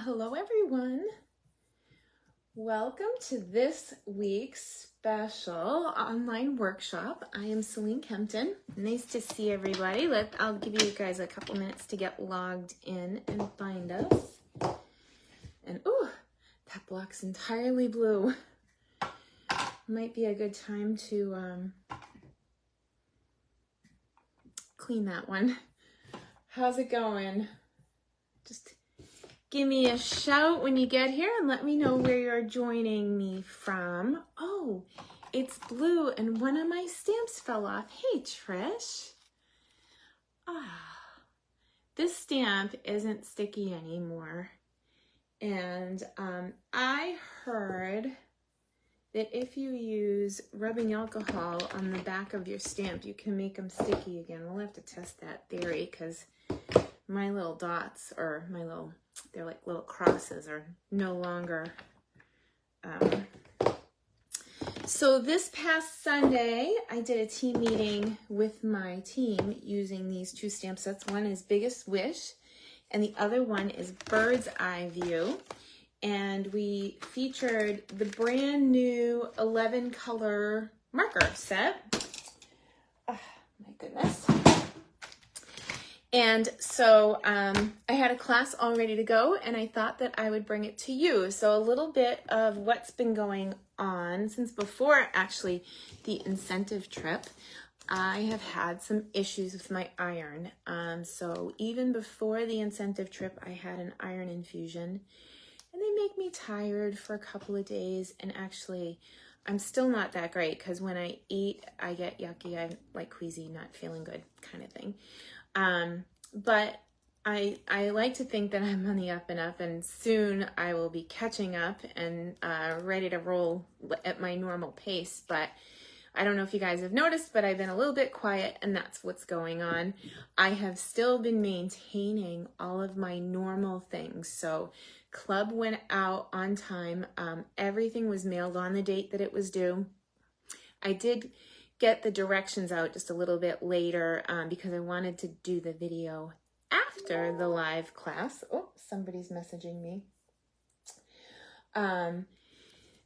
Hello everyone. Welcome to this week's special online workshop. I am Selene Kempton. Nice to see everybody. I'll give you guys a couple minutes to get logged in and find us. And ooh, that block's entirely blue. Might be a good time to clean that one. How's it going? Just give me a shout when you get here and let me know where you're joining me from. Oh, it's blue and one of my stamps fell off. Hey, Trish. This stamp isn't sticky anymore. And I heard that if you use rubbing alcohol on the back of your stamp, you can make them sticky again. We'll have to test that theory because my little dots, or they're like little crosses, are no longer. So this past Sunday, I did a team meeting with my team using these two stamp sets. One is Biggest Wish, and the other one is Bird's Eye View. And we featured the brand new 11 color marker set. Oh, my goodness. And so I had a class all ready to go, and I thought that I would bring it to you. So a little bit of what's been going on since before actually the incentive trip. I have had some issues with my iron. So even before the incentive trip, I had an iron infusion, and they make me tired for a couple of days. And actually, I'm still not that great because when I eat, I get yucky. I'm like queasy, not feeling good kind of thing. But I like to think that I'm on the up and up, and soon I will be catching up and ready to roll at my normal pace. But I don't know if you guys have noticed, but I've been a little bit quiet, and that's what's going on. I have still been maintaining all of my normal things. So club went out on time. Everything was mailed on the date that it was due. I did get the directions out just a little bit later because I wanted to do the video after the live class. Oh, somebody's messaging me. The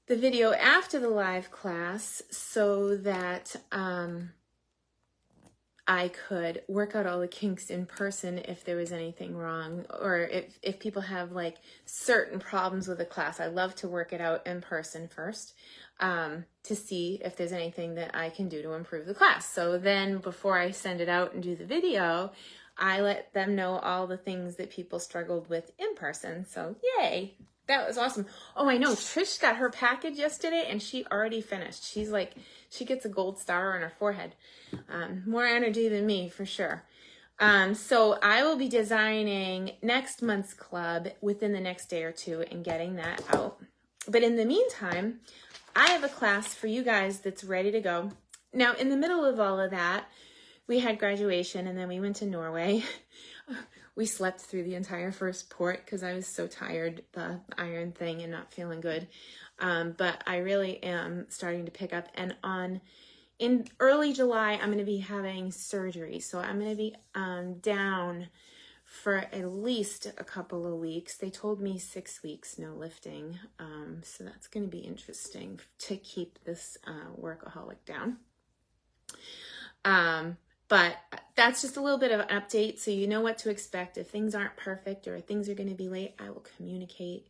video after the live class so that I could work out all the kinks in person if there was anything wrong, or if people have like certain problems with the class. I love to work it out in person first to see if there's anything that I can do to improve the class. So then before I send it out and do the video, I let them know all the things that people struggled with in person. So yay, that was awesome. Oh, I know, Trish got her package yesterday and she already finished. She's like, she gets a gold star on her forehead. More energy than me for sure. So I will be designing next month's club within the next day or two and getting that out. But in the meantime, I have a class for you guys that's ready to go. Now, in the middle of all of that, we had graduation and then we went to Norway. We slept through the entire first port because I was so tired, the iron thing, and not feeling good. But I really am starting to pick up. And in early July, I'm going to be having surgery. So I'm going to be down for at least a couple of weeks. They told me 6 weeks, no lifting. So that's going to be interesting to keep this workaholic down. But that's just a little bit of an update so you know what to expect. If things aren't perfect or things are going to be late, I will communicate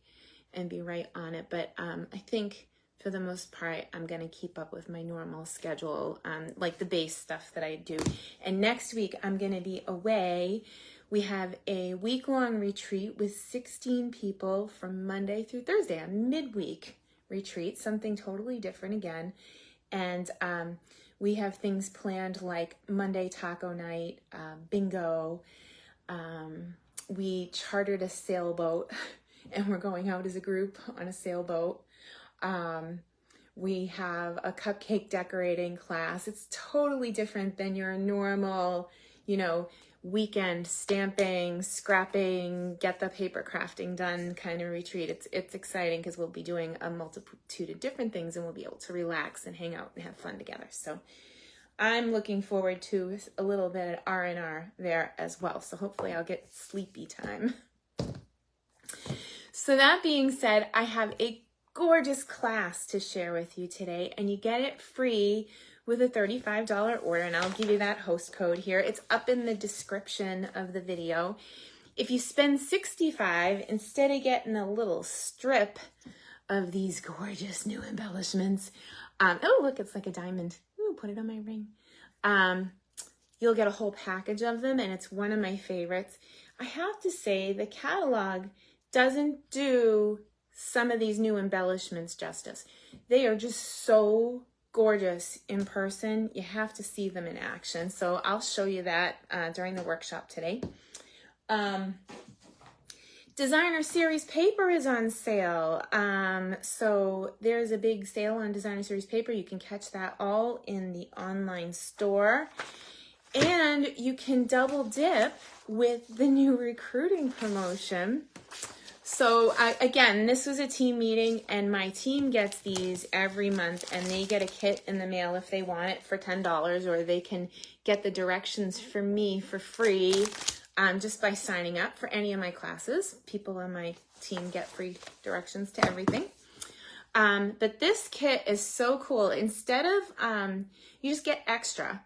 and be right on it. But I think for the most part, I'm going to keep up with my normal schedule, like the base stuff that I do. And next week, I'm going to be away. We have a week-long retreat with 16 people from Monday through Thursday, a midweek retreat, something totally different again. And we have things planned like Monday taco night, bingo. We chartered a sailboat and we're going out as a group on a sailboat. We have a cupcake decorating class. It's totally different than your normal, weekend stamping, scrapping, get the paper crafting done kind of retreat. It's exciting because we'll be doing a multitude of different things and we'll be able to relax and hang out and have fun together. So I'm looking forward to a little bit of R&R there as well. So hopefully I'll get sleepy time. So that being said, I have a gorgeous class to share with you today, and you get it free with a $35 order, and I'll give you that host code here. It's up in the description of the video. If you spend $65, instead of getting a little strip of these gorgeous new embellishments, oh look, it's like a diamond. Ooh, put it on my ring. You'll get a whole package of them, and it's one of my favorites. I have to say, the catalog doesn't do some of these new embellishments justice. They are just so gorgeous in person. You have to see them in action. So I'll show you that during the workshop today. Designer Series paper is on sale. So there's a big sale on Designer Series paper. You can catch that all in the online store. And you can double dip with the new recruiting promotion. So again, this was a team meeting, and my team gets these every month, and they get a kit in the mail if they want it for $10, or they can get the directions from me for free just by signing up for any of my classes. People on my team get free directions to everything. But this kit is so cool. Instead of, you just get extra.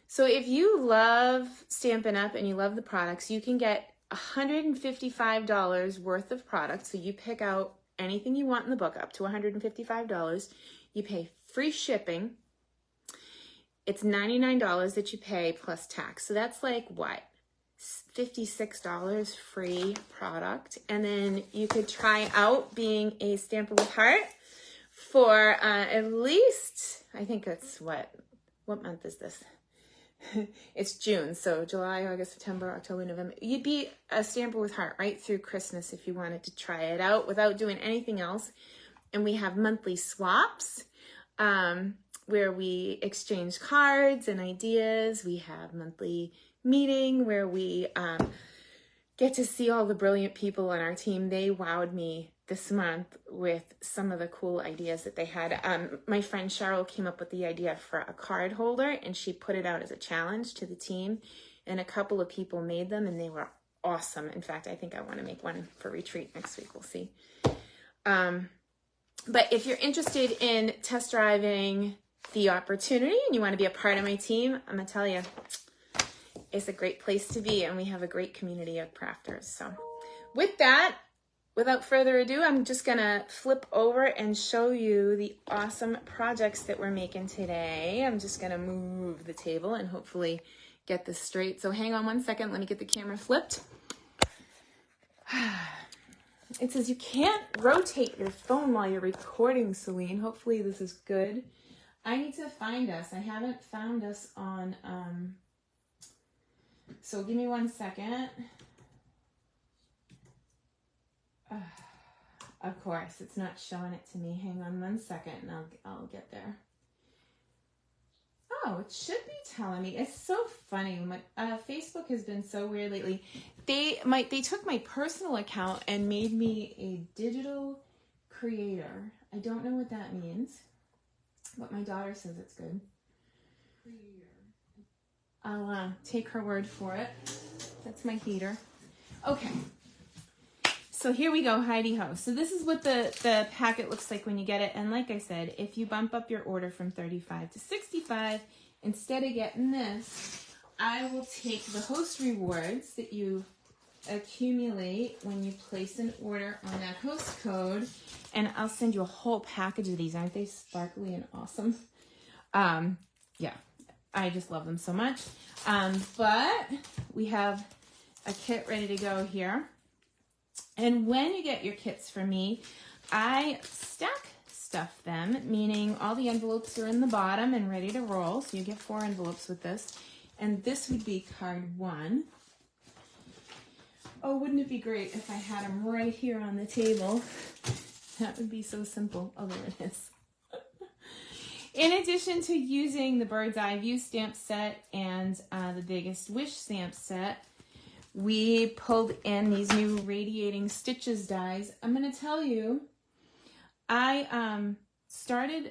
So if you love Stampin' Up! And you love the products, you can get $155 worth of products. So you pick out anything you want in the book up to $155. You pay free shipping. It's $99 that you pay plus tax. So that's like what? $56 free product. And then you could try out being a Stamper with Heart for at least, I think it's what month is this? It's June, so July, August, September, October, November. You'd be a Stamper with Heart right through Christmas if you wanted to try it out without doing anything else. And we have monthly swaps where we exchange cards and ideas. We have monthly meeting where we get to see all the brilliant people on our team. They wowed me this month with some of the cool ideas that they had. My friend Cheryl came up with the idea for a card holder, and she put it out as a challenge to the team, and a couple of people made them, and they were awesome. In fact, I think I want to make one for retreat next week. We'll see. But if you're interested in test driving the opportunity and you want to be a part of my team, I'm going to tell you, it's a great place to be, and we have a great community of crafters. So with that, without further ado, I'm just gonna flip over and show you the awesome projects that we're making today. I'm just gonna move the table and hopefully get this straight. So hang on one second, let me get the camera flipped. It says you can't rotate your phone while you're recording, Selene. Hopefully this is good. I need to find us. I haven't found us on, so give me 1 second. Of course, it's not showing it to me. Hang on 1 second and I'll get there. Oh, it should be telling me. It's so funny. My Facebook has been so weird lately. They took my personal account and made me a digital creator. I don't know what that means, but my daughter says it's good. I'll take her word for it. That's my heater. Okay. So here we go, Heidi Ho. So this is what the packet looks like when you get it. And like I said, if you bump up your order from $35 to $65, instead of getting this, I will take the host rewards that you accumulate when you place an order on that host code, and I'll send you a whole package of these. Aren't they sparkly and awesome? Yeah, I just love them so much. But we have a kit ready to go here. And when you get your kits from me, I stack stuff them, meaning all the envelopes are in the bottom and ready to roll. So you get 4 envelopes with this. And this would be card 1. Oh, wouldn't it be great if I had them right here on the table? That would be so simple. Oh, there it is. In addition to using the Bird's Eye View stamp set and the Biggest Wish stamp set, we pulled in these new Radiating Stitches dies. I'm going to tell you, I started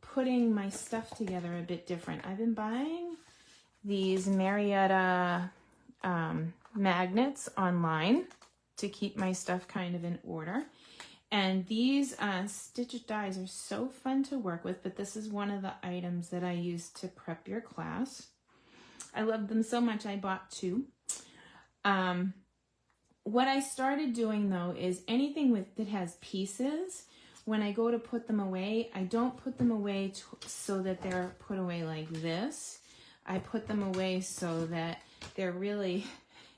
putting my stuff together a bit different. I've been buying these Marietta magnets online to keep my stuff kind of in order. And these stitch dies are so fun to work with, but this is one of the items that I use to prep your class. I love them so much I bought 2. What I started doing though is anything that has pieces, when I go to put them away, I don't put them away so that they're put away like this. I put them away so that they're really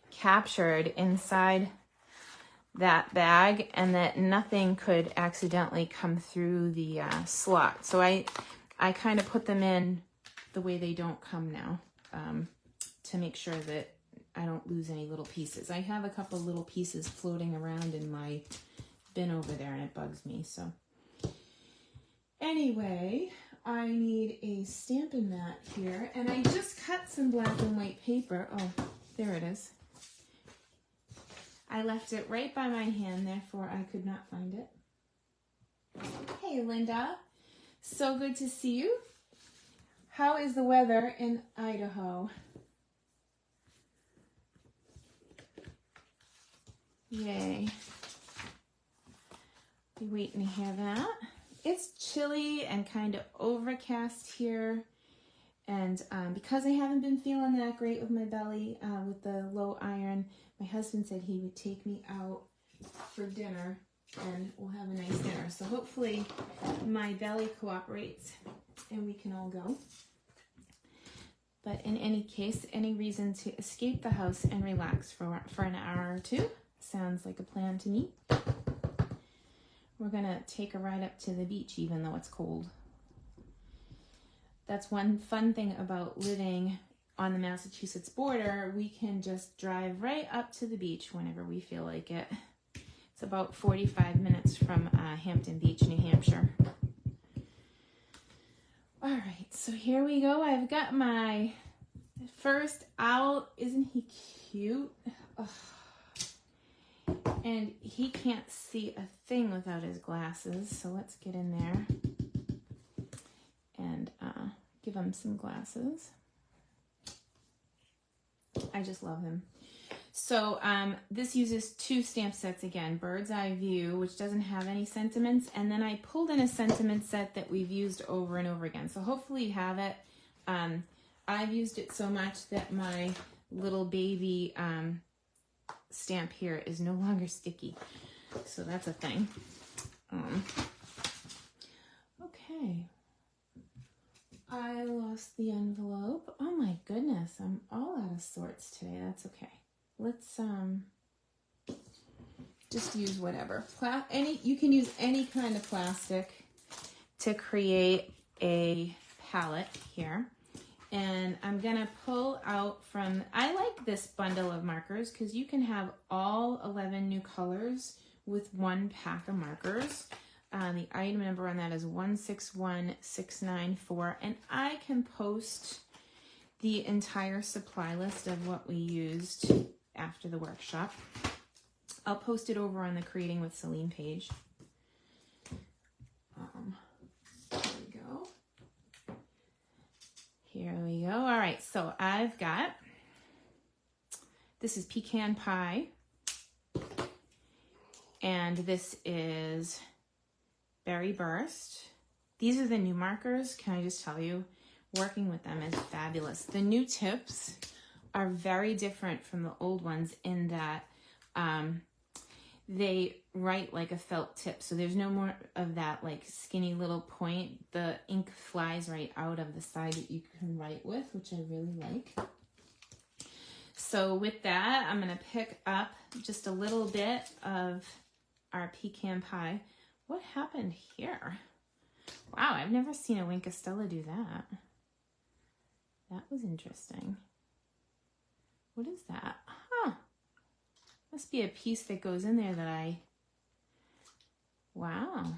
captured inside that bag and that nothing could accidentally come through the slot. So I kind of put them in the way they don't come now, to make sure that I don't lose any little pieces. I have a couple little pieces floating around in my bin over there and it bugs me. So anyway, I need a Stampin' mat here, and I just cut some black and white paper. Oh, there it is. I left it right by my hand, therefore I could not find it. Hey, Linda. So good to see you. How is the weather in Idaho? Yay. Be waiting to hear that. It's chilly and kind of overcast here. And because I haven't been feeling that great with my belly, with the low iron, my husband said he would take me out for dinner and we'll have a nice dinner. So hopefully my belly cooperates and we can all go. But in any case, any reason to escape the house and relax for an hour or 2 sounds like a plan to me. We're gonna take a ride up to the beach even though it's cold. That's one fun thing about living on the Massachusetts border. We can just drive right up to the beach whenever we feel like it. It's about 45 minutes from Hampton Beach, New Hampshire. All right, so here we go. I've got my first owl. Isn't he cute? Oh. And he can't see a thing without his glasses, so let's get in there and give him some glasses. I just love him. So this uses 2 stamp sets again, Bird's Eye View, which doesn't have any sentiments, and then I pulled in a sentiment set that we've used over and over again. So hopefully you have it. I've used it so much that my little baby stamp here is no longer sticky. So that's a thing. Okay. I lost the envelope. Oh my goodness, I'm all out of sorts today. That's okay. Let's just use whatever. You can use any kind of plastic to create a palette here. And I'm gonna pull out from, I like this bundle of markers because you can have all 11 new colors with 1 pack of markers. The item number on that is 161694, and I can post the entire supply list of what we used after the workshop. I'll post it over on the Creating with Selene page. There we go. Here we go. All right, so I've got, this is Pecan Pie, and this is Berry Burst. These are the new markers. Can I just tell you, working with them is fabulous. The new tips are very different from the old ones in that they write like a felt tip. So there's no more of that like skinny little point. The ink flies right out of the side that you can write with, which I really like. So with that, I'm gonna pick up just a little bit of our Pecan Pie. What happened here? Wow, I've never seen a Winkastella do that. That was interesting. What is that? Huh. Must be a piece that goes in there that I... Wow.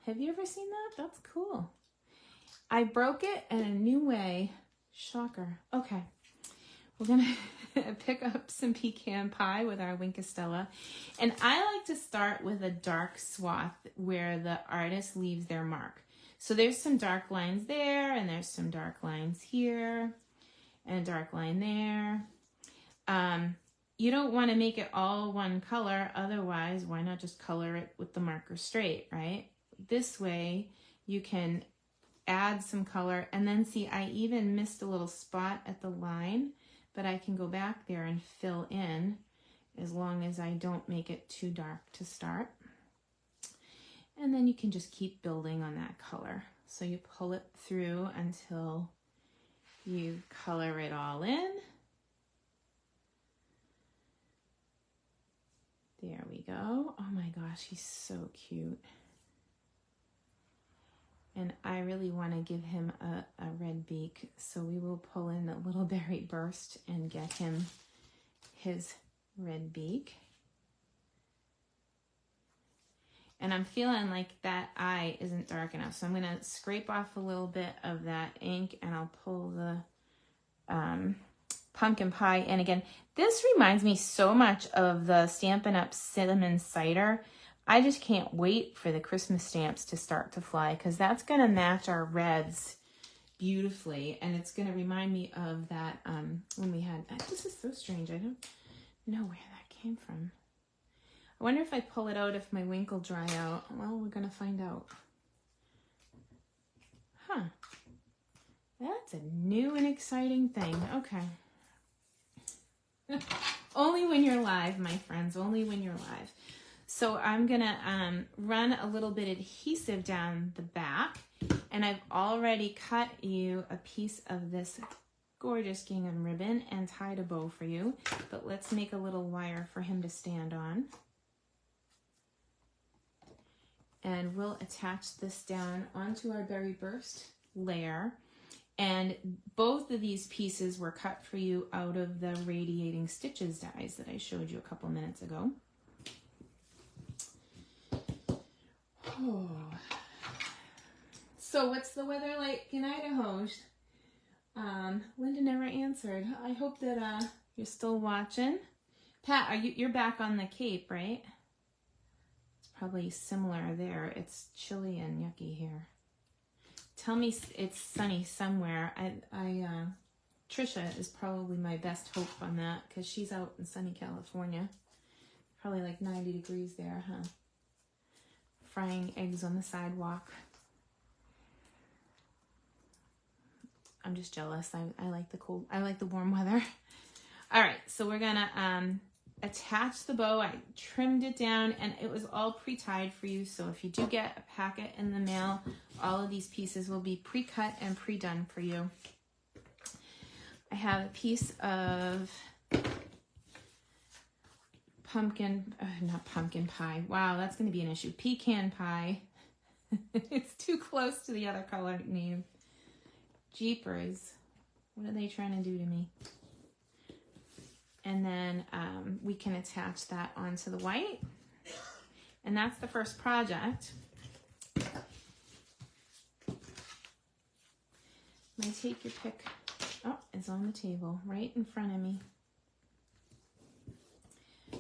Have you ever seen that? That's cool. I broke it in a new way. Shocker. Okay. We're going to pick up some Pecan Pie with our Winkastella. And I like to start with a dark swath where the artist leaves their mark. So there's some dark lines there, and there's some dark lines here, and a dark line there. you don't want to make it all one color. Otherwise, why not just color it with the marker straight, right? This way you can add some color, and then see, I even missed a little spot at the line, but I can go back there and fill in as long as I don't make it too dark to start. And then you can just keep building on that color. So you pull it through until you color it all in. There we go. Oh my gosh, he's so cute. And I really want to give him a red beak, so we will pull in a little berry burst and get him his red beak. And I'm feeling like that eye isn't dark enough, so I'm going to scrape off a little bit of that ink, and I'll pull the pumpkin pie in again. This reminds me so much of the Stampin' Up! Cinnamon Cider. I just can't wait for the Christmas stamps to start to fly, because that's going to match our reds beautifully, and it's going to remind me of that when we had, this is so strange, I don't know where that came from. I wonder if I pull it out, if my wink will dry out. Well, we're going to find out. Huh. That's a new and exciting thing. Okay. Only when you're live, my friends, only when you're live. So I'm going to run a little bit of adhesive down the back, and I've already cut you a piece of this gorgeous gingham ribbon and tied a bow for you, but let's make a little wire for him to stand on. And we'll attach this down onto our berry burst layer. And both of these pieces were cut for you out of the Radiating Stitches dies that I showed you a couple minutes ago. Oh. So what's the weather like in Idaho? Linda never answered. I hope that you're still watching. Pat, you're back on the Cape, right? It's probably similar there. It's chilly and yucky here. Tell me it's sunny somewhere. Trisha is probably my best hope on that, because she's out in sunny California. Probably like 90 degrees there, huh? Frying eggs on the sidewalk. I'm just jealous. I like the cold. I like the warm weather. All right, so we're gonna attach the bow. I trimmed it down, and it was all pre-tied for you. So if you do get a packet in the mail, all of these pieces will be pre-cut and pre-done for you. I have a piece of not pumpkin pie. Wow, that's going to be an issue. Pecan pie. It's too close to the other color name. Jeepers. What are they trying to do to me? And then we can attach that onto the white. And that's the first project. My Take Your Pick, it's on the table right in front of me.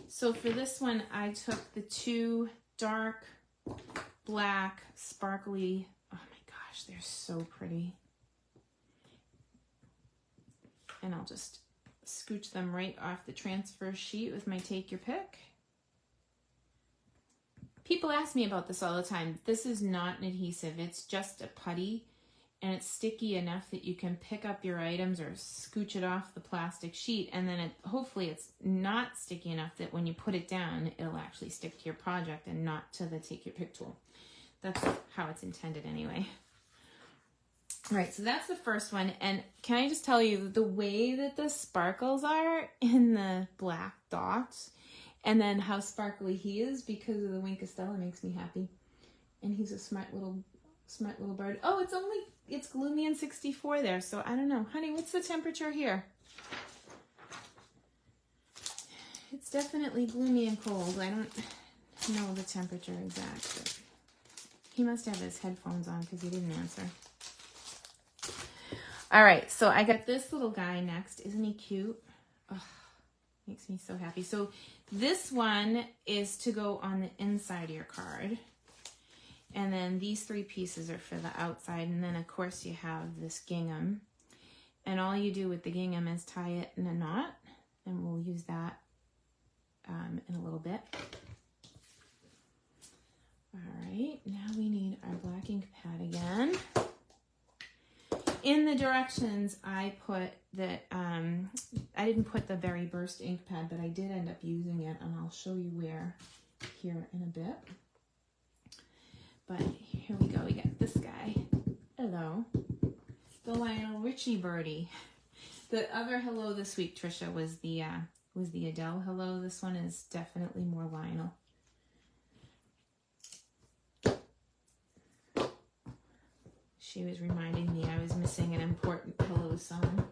So for this one, I took the two dark black sparkly, oh my gosh, they're so pretty. And I'll just scooch them right off the transfer sheet with my Take Your Pick. People ask me about this all the time. This is not an adhesive, it's just a putty, and it's sticky enough that you can pick up your items or scooch it off the plastic sheet, and then hopefully it's not sticky enough that when you put it down, it'll actually stick to your project and not to the Take Your Pick tool. That's how it's intended anyway. All right, so that's the first one, and can I just tell you, the way that the sparkles are in the black dots, and then how sparkly he is because of the Wink of Stella makes me happy. And he's a smart little bird. Oh, it's gloomy and 64 there, so I don't know. Honey, what's the temperature here? It's definitely gloomy and cold. I don't know the temperature exact, but he must have his headphones on because he didn't answer. All right, so I got this little guy next. Isn't he cute? Oh, makes me so happy. So this one is to go on the inside of your card. And then these three pieces are for the outside. And then, of course, you have this gingham. And all you do with the gingham is tie it in a knot. And we'll use that in a little bit. All right, now we need our black ink pad again. In the directions, I put that, I didn't put the Berry Burst ink pad, but I did end up using it, and I'll show you where here in a bit. But here we go, we got this guy. Hello. The Lionel Richie birdie. The other hello this week, Trisha, was the Adele hello. This one is definitely more Lionel. She was reminding me I was missing an important hello song.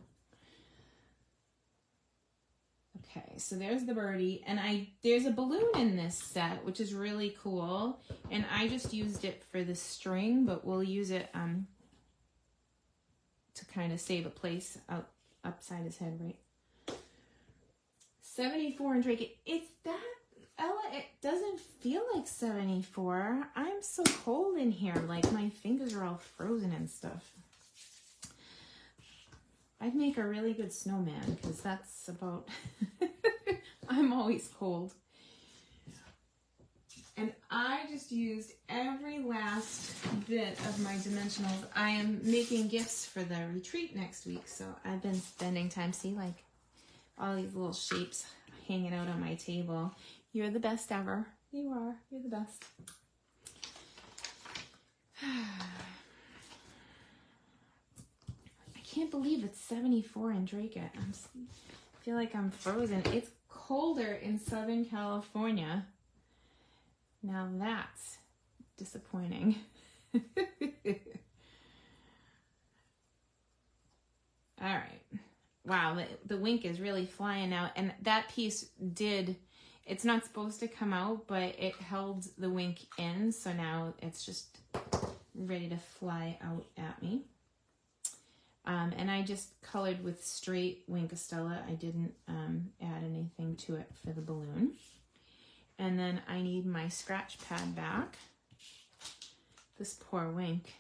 Okay, so there's the birdie, and there's a balloon in this set, which is really cool, and I just used it for the string, but we'll use it to kind of save a place upside his head, right? 74 and Drake. It's that, Ella, it doesn't feel like 74. I'm so cold in here, like my fingers are all frozen and stuff. I'd make a really good snowman, because that's about, I'm always cold. And I just used every last bit of my dimensionals. I am making gifts for the retreat next week, so I've been spending time, see, like all these little shapes hanging out on my table. You're the best ever. You are. You're the best. I can't believe it's 74 in Drake. I feel like I'm frozen. It's colder in Southern California. Now that's disappointing. All right. Wow, the wink is really flying out. And that piece it's not supposed to come out, but it held the wink in. So now it's just ready to fly out at me. And I just colored with straight Wink Estella. I didn't add anything to it for the balloon. And then I need my scratch pad back. This poor Wink.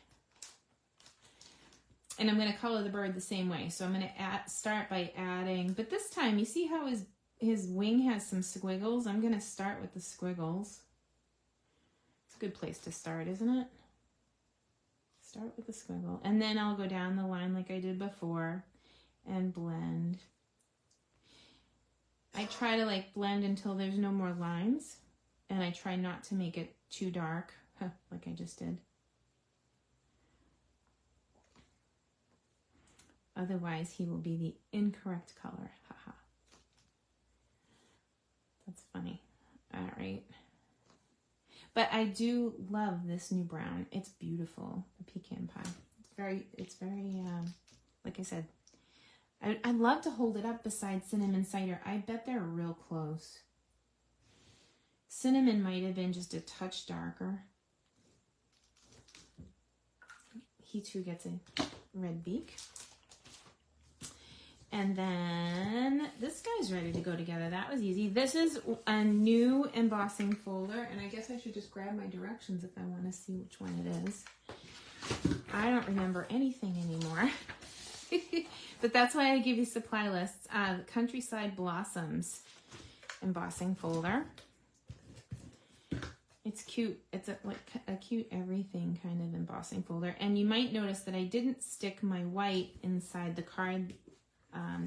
And I'm going to color the bird the same way. So I'm going to start by adding, but this time, you see how his wing has some squiggles? I'm going to start with the squiggles. It's a good place to start, isn't it? Start with the squiggle. And then I'll go down the line like I did before and blend. I try to like blend until there's no more lines. And I try not to make it too dark, like I just did. Otherwise, he will be the incorrect color. Haha. That's funny. All right. But I do love this new brown. It's beautiful. The pecan pie. It's very, like I said, I'd love to hold it up beside cinnamon cider. I bet they're real close. Cinnamon might have been just a touch darker. He too gets a red beak. And then this guy's ready to go together. That was easy. This is a new embossing folder, and I guess I should just grab my directions if I want to see which one it is. I don't remember anything anymore. But that's why I give you supply lists. Countryside Blossoms embossing folder. It's cute. It's like a cute everything kind of embossing folder. And you might notice that I didn't stick my white inside the card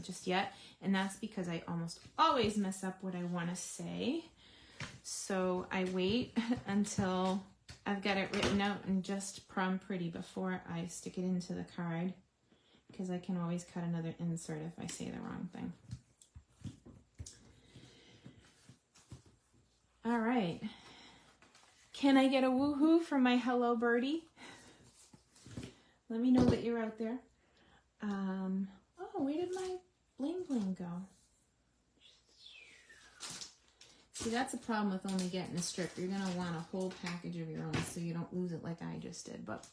just yet, and that's because I almost always mess up what I want to say. So I wait until I've got it written out and just prom pretty before I stick it into the card, because I can always cut another insert if I say the wrong thing. All right. Can I get a woohoo from my hello birdie? Let me know that you're out there. Oh, where did my bling bling go? See, that's a problem with only getting a strip. You're going to want a whole package of your own so you don't lose it like I just did. But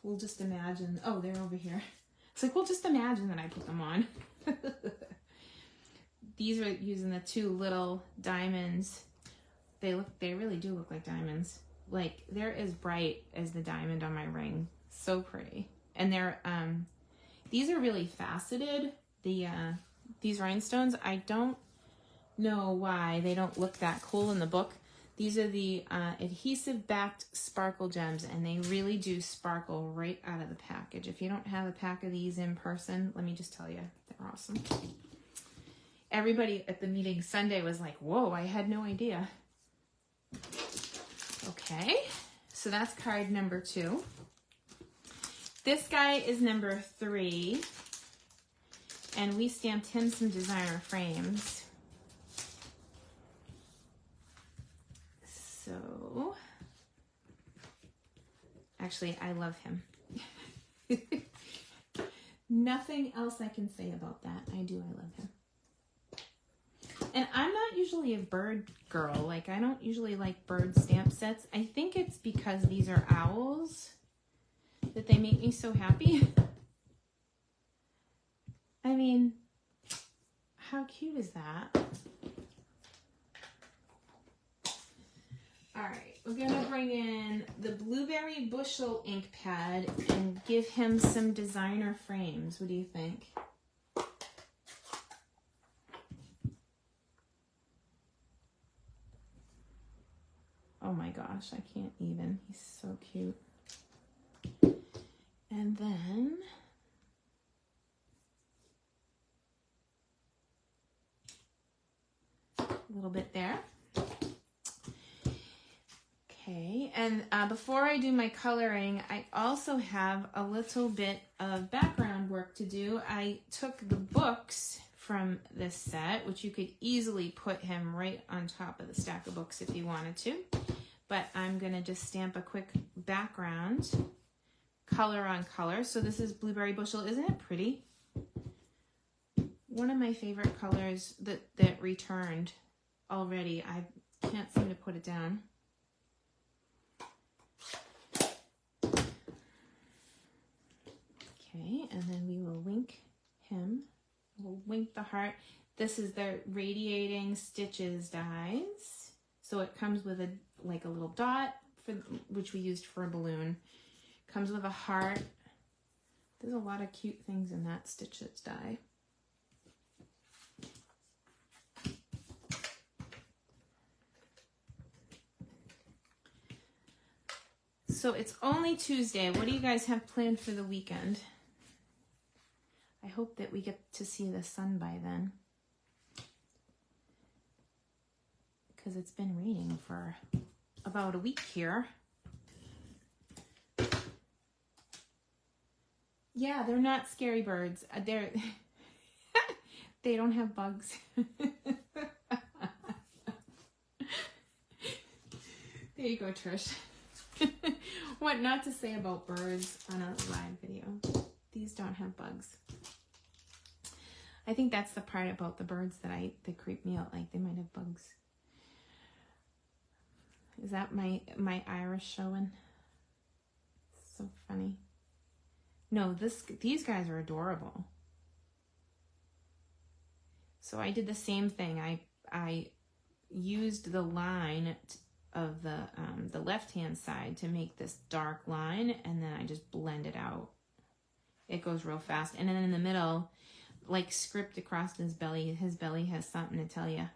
we'll just imagine. Oh, they're over here. It's like, we'll just imagine that I put them on. These are using the two little diamonds. They really do look like diamonds. Like, they're as bright as the diamond on my ring. So pretty. And they're, these are really faceted. These rhinestones, I don't know why they don't look that cool in the book. These are the adhesive backed sparkle gems, and they really do sparkle right out of the package. If you don't have a pack of these in person, let me just tell you, they're awesome. Everybody at the meeting Sunday was like, whoa, I had no idea. Okay, so that's card number 2. This guy is number 3, and we stamped him some designer frames. So, actually, I love him. Nothing else I can say about that. I love him. And I'm not usually a bird girl. Like, I don't usually like bird stamp sets. I think it's because these are owls that they make me so happy. I mean, how cute is that? All right, we're gonna bring in the Blueberry Bushel ink pad and give him some designer frames. What do you think? Oh my gosh, I can't even. He's so cute. And then a little bit there. Okay, and before I do my coloring, I also have a little bit of background work to do. I took the books from this set, which you could easily put him right on top of the stack of books if you wanted to. But I'm going to just stamp a quick background, color on color. So this is Blueberry Bushel. Isn't it pretty? One of my favorite colors that returned already. I can't seem to put it down. Okay, and then we will wink him. We'll wink the heart. This is the Radiating Stitches dies. So it comes with a little dot, which we used for a balloon. Comes with a heart. There's a lot of cute things in that Stitches die. So it's only Tuesday. What do you guys have planned for the weekend? I hope that we get to see the sun by then, because it's been raining for about a week here. Yeah, they're not scary birds. They don't have bugs. There you go, Trish. What not to say about birds on a live video. These don't have bugs. I think that's the part about the birds that creep me out, like they might have bugs. Is that my iris showing? So funny. No, these guys are adorable. So I did the same thing. I used the line of the left-hand side to make this dark line, and then I just blend it out. It goes real fast. And then in the middle, like script across his belly has something to tell you.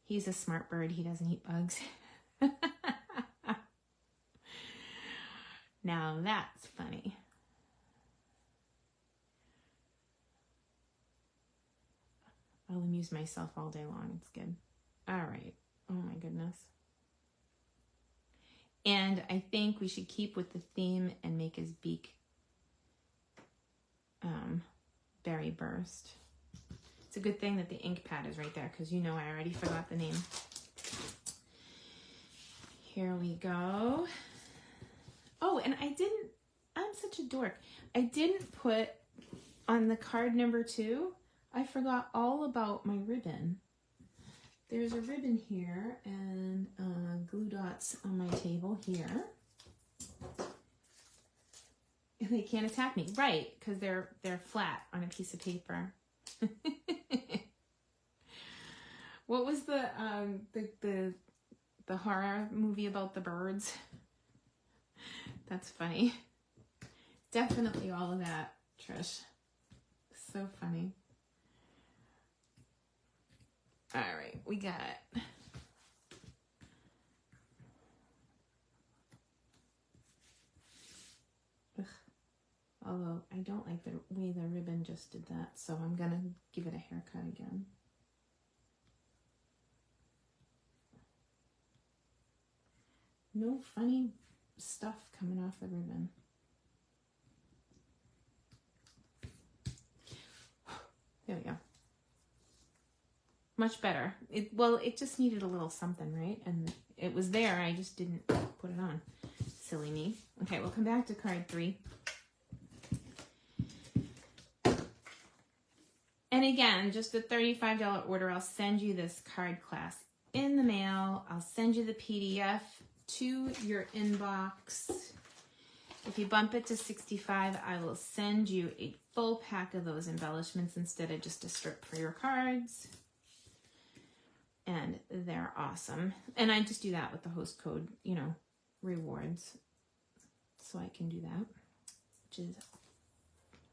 He's a smart bird. He doesn't eat bugs. Now that's funny. I'll amuse myself all day long. It's good. All right. Oh my goodness. And I think we should keep with the theme and make his beak berry burst. It's a good thing that the ink pad is right there, because you know I already forgot the name. Here we go. Oh, and I'm such a dork. I didn't put on the card number 2, I forgot all about my ribbon. There's a ribbon here and glue dots on my table here. And they can't attack me, right? Because they're flat on a piece of paper. What was the horror movie about the birds? That's funny. Definitely all of that, Trish. So funny. All right, we got although I don't like the way the ribbon just did that, so I'm gonna give it a haircut again. No funny stuff coming off the ribbon. There we go. Much better. It just needed a little something, right? And it was there, I just didn't put it on. Silly me. Okay, we'll come back to card 3. And again, just a $35 order, I'll send you this card class in the mail. I'll send you the PDF to your inbox. If you bump it to $65, I will send you a full pack of those embellishments instead of just a strip for your cards. And they're awesome. And I just do that with the host code, you know, rewards. So I can do that, which is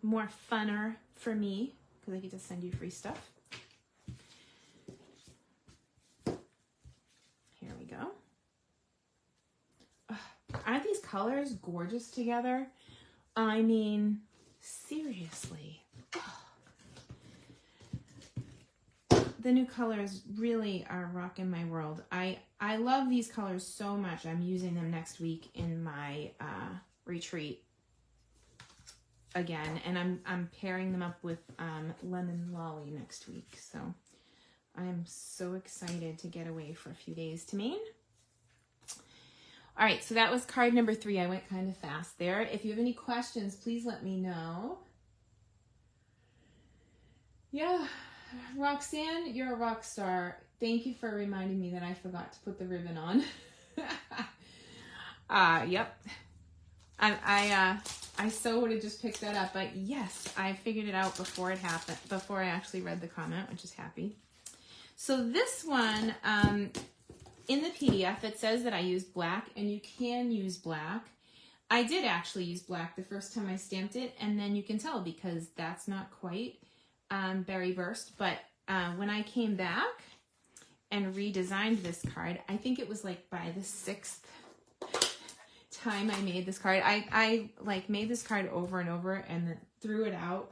more funner for me because I get to send you free stuff. Here we go. Aren't these colors gorgeous together? I mean, seriously. The new colors really are rocking my world. I love these colors so much. I'm using them next week in my retreat again, and I'm pairing them up with Lemon Lolly next week. So I'm so excited to get away for a few days to Maine. All right, so that was card number 3. I went kind of fast there. If you have any questions, please let me know. Yeah, Roxanne, you're a rock star. Thank you for reminding me that I forgot to put the ribbon on. Yep. I so would have just picked that up, but yes, I figured it out before it happened, before I actually read the comment, which is happy. So this one, in the PDF, it says that I used black, and you can use black. I did actually use black the first time I stamped it, and then you can tell because that's not quite berry burst. But when I came back and redesigned this card, I think it was like by the 6th time I made this card. I like made this card over and over and then threw it out.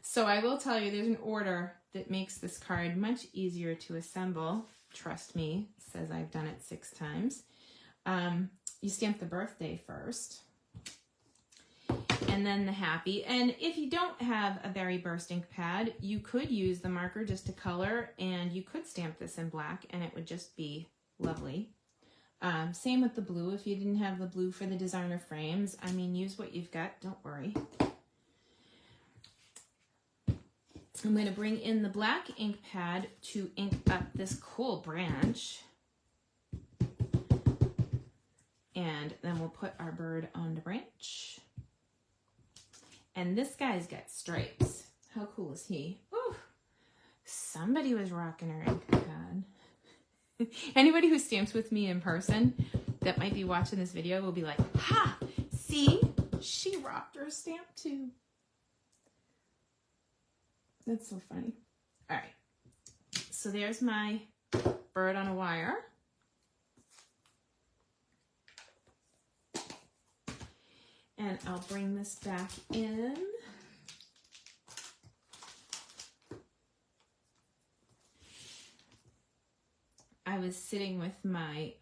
So I will tell you, there's an order that makes this card much easier to assemble. Trust me, it says I've done it 6 times. You stamp the birthday first, and then the happy. And if you don't have a berry burst ink pad, you could use the marker just to color, and you could stamp this in black, and it would just be lovely. Same with the blue. If you didn't have the blue for the designer frames, I mean, use what you've got. Don't worry. I'm going to bring in the black ink pad to ink up this cool branch. And then we'll put our bird on the branch. And this guy's got stripes. How cool is he? Ooh, somebody was rocking her ink pad. Anybody who stamps with me in person that might be watching this video will be like, ha, see, she rocked her stamp too. That's so funny. All right, so there's my bird on a wire. And I'll bring this back in. I was sitting with my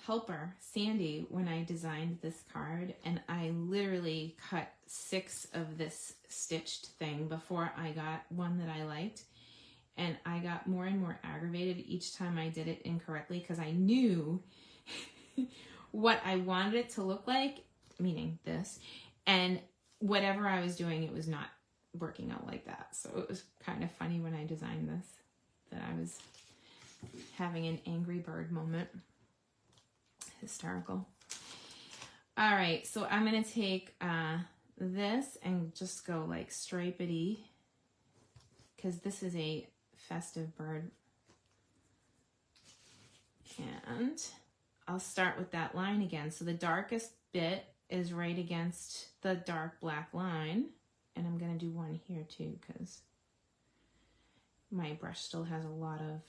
helper, Sandy, when I designed this card, and I literally cut 6 of this stitched thing before I got one that I liked. And I got more and more aggravated each time I did it incorrectly because I knew what I wanted it to look like, meaning this, and whatever I was doing, it was not working out like that. So it was kind of funny when I designed this that I was having an angry bird moment. Hysterical. All right, so I'm going to take this and just go like stripedy, because this is a festive bird. And I'll start with that line again. So the darkest bit is right against the dark black line. And I'm going to do one here too, because My brush still has a lot of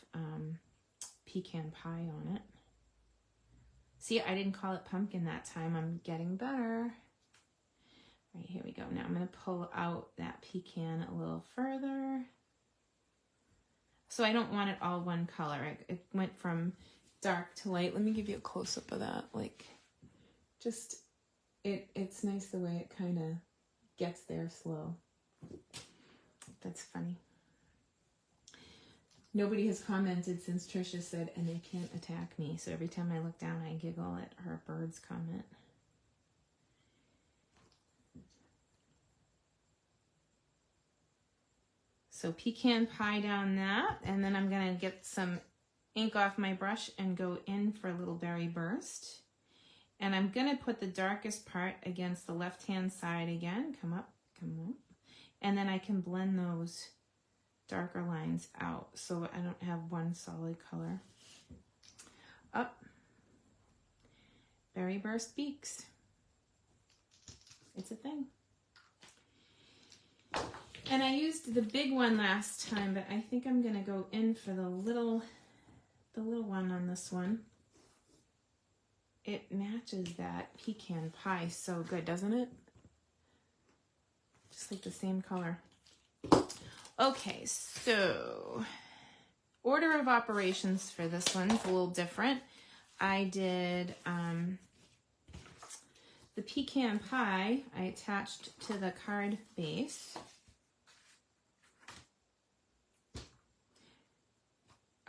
pecan pie on it. See, I didn't call it pumpkin that time. I'm getting better. Right, here we go. Now I'm going to pull out that pecan a little further. So I don't want it all one color. It went from dark to light. Let me give you a close-up of that. Like, just, it's nice the way it kind of gets there slow. That's funny. Nobody has commented since Trisha said, and they can't attack me. So every time I look down, I giggle at her bird's comment. So pecan pie down that, and then I'm gonna get some ink off my brush and go in for a little berry burst. And I'm gonna put the darkest part against the left-hand side again. Come up, come up. And then I can blend those darker lines out so I don't have one solid color. Up. Berry burst beaks. It's a thing. And I used the big one last time, but I think I'm gonna go in for the little one on this one. It matches that pecan pie so good, doesn't it? Just like the same color. Okay, so order of operations for this one's a little different. I did the pecan pie I attached to the card base.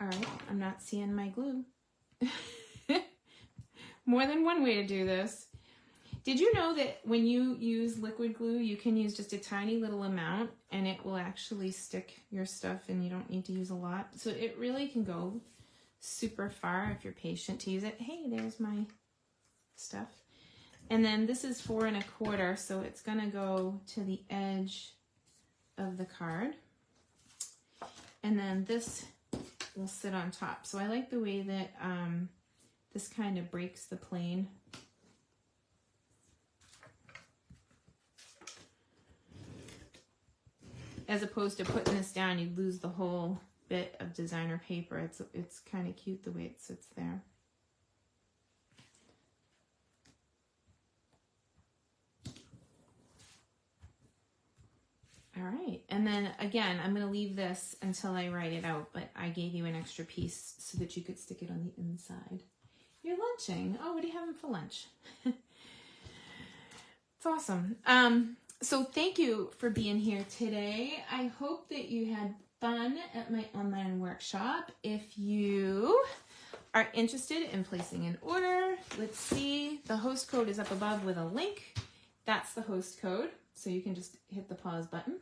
All right, I'm not seeing my glue. More than one way to do this. Did you know that when you use liquid glue, you can use just a tiny little amount and it will actually stick your stuff and you don't need to use a lot? So it really can go super far if you're patient to use it. Hey, there's my stuff. And then this is 4 1/4, so it's gonna go to the edge of the card. And then this will sit on top. So I like the way that this kind of breaks the plane. As opposed to putting this down, you'd lose the whole bit of designer paper. It's kind of cute the way it sits there. All right, and then again, I'm going to leave this until I write it out, but I gave you an extra piece so that you could stick it on the inside. You're lunching. Oh, what are you having for lunch? It's awesome. So thank you for being here today. I hope that you had fun at my online workshop. If you are interested in placing an order, let's see, the host code is up above with a link. That's the host code, so you can just hit the pause button.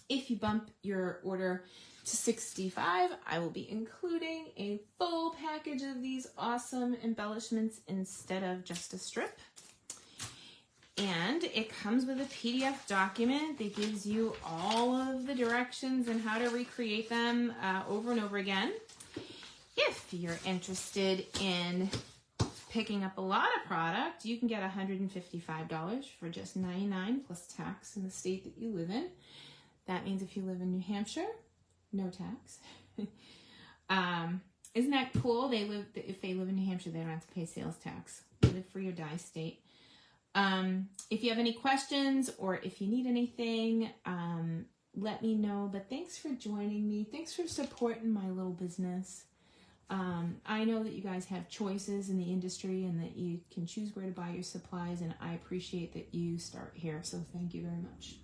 If you bump your order to $65, I will be including a full package of these awesome embellishments instead of just a strip. And it comes with a PDF document that gives you all of the directions and how to recreate them over and over again. If you're interested in picking up a lot of product, you can get $155 for just $99 plus tax in the state that you live in. That means if you live in New Hampshire, no tax. Isn't that cool? If they live in New Hampshire, they don't have to pay sales tax. Live free or die state. If you have any questions or if you need anything, let me know. But thanks for joining me. Thanks for supporting my little business. I know that you guys have choices in the industry and that you can choose where to buy your supplies, and I appreciate that you start here. So thank you very much.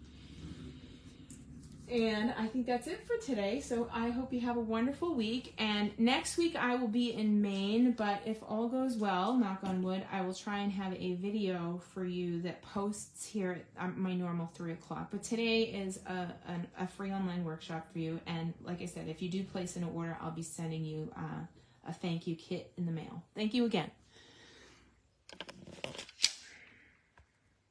And I think that's it for today. So I hope you have a wonderful week. And next week I will be in Maine, but if all goes well, knock on wood, I will try and have a video for you that posts here at my normal 3 o'clock. But today is a free online workshop for you. And like I said, if you do place an order, I'll be sending you a thank you kit in the mail. Thank you again.